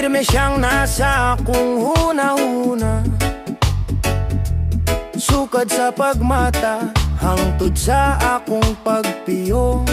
Pirme siyang nasa akong huna-huna, sukad sa pagmata, hangtod sa akong pagpiyo.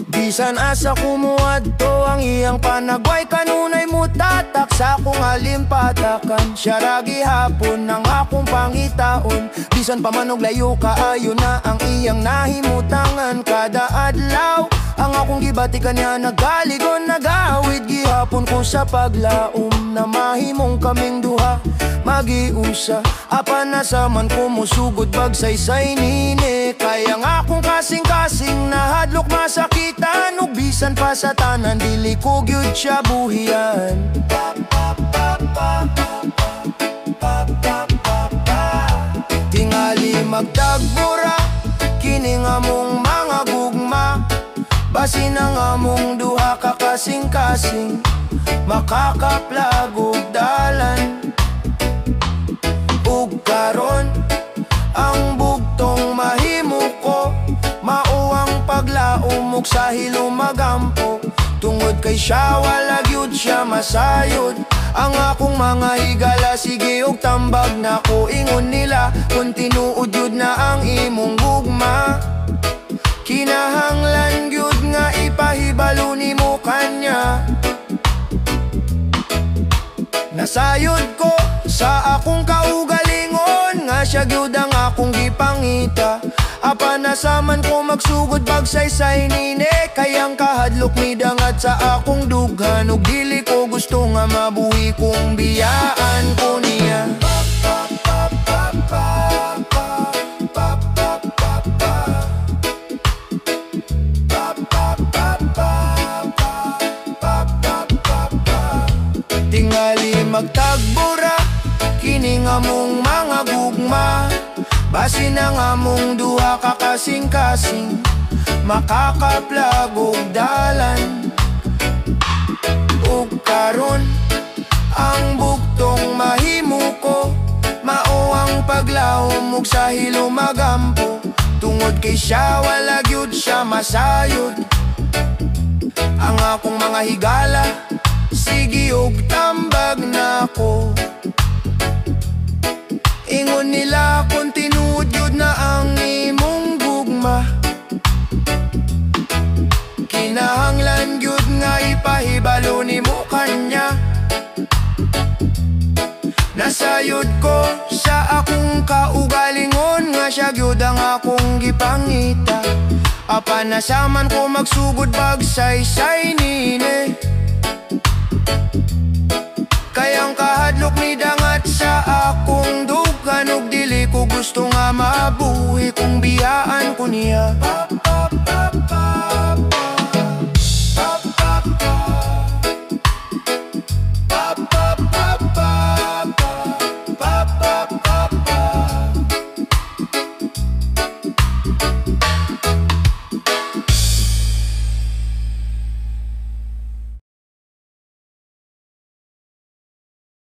Bisan asa kumuadto ang iyang panagway, kanunay mo tatak sa akong alimpatakan. Siya ragi hapon ng akong pangitaon, bisan pamanog layo kaayo na ang iyang nahimutangan. Kada adlaw ang akong gibatikan niya, nagaligon nagawid gihapon ko sa paglaom, na mahimong kaming duha magiusa. Apan nasaman ko musugod bagsaysay nini, kaya nga akong kasing-kasing nahadlok masakitan. Ug bisan pa sa tanan dili ko gyud siya buhian. Tingali magtagbura kini nga mong mga gugma, basin ang among duha kakasing-kasing, makakaplagog dalan. Ug karon ang bugtong mahimo ko, mao ang paglaumog sa hilumagampo. Tungod kay siya wala gyud siya masayod. Ang akong mga higala sige og tambag na ko, ingon nila kung tinuod yun na ang imong gugma. Kinahanglan gyud nga ipahibalo nimo kanya. Nasayod ko sa akong kaugalingon, nga siya gyud ang akong gipangita. Apan nasaman ko magsugod bagsaysay nini, kayang kahadlok ni dangat sa akong dughan. Ug dili ko gusto nga mabuhi kung biyaan ko niya. Tingali magtagbura kini nga mong mga gugma, basin ang among duha kakasing-kasing, makakaplagog dalan. Ug karon ang bugtong mahimo ko, mao ang paglahom ug sa hilumagampo. Tungod kay siya wala gyud siya masayod. Ang akong mga higala sige og tambag na ko, ingon nila kung tinuod yun na ang imong gugma. Kinahanglan gyud nga ipahibalo nimo kanya. Nasayod ko sa akong kaugalingon, nga siya gyud ang akong gipangita. Apan nasaman ko magsugod bagsaysay nini, kayang kahadlok ni dangat sa akong dughan. Ug dili ko gusto nga mabuhi kung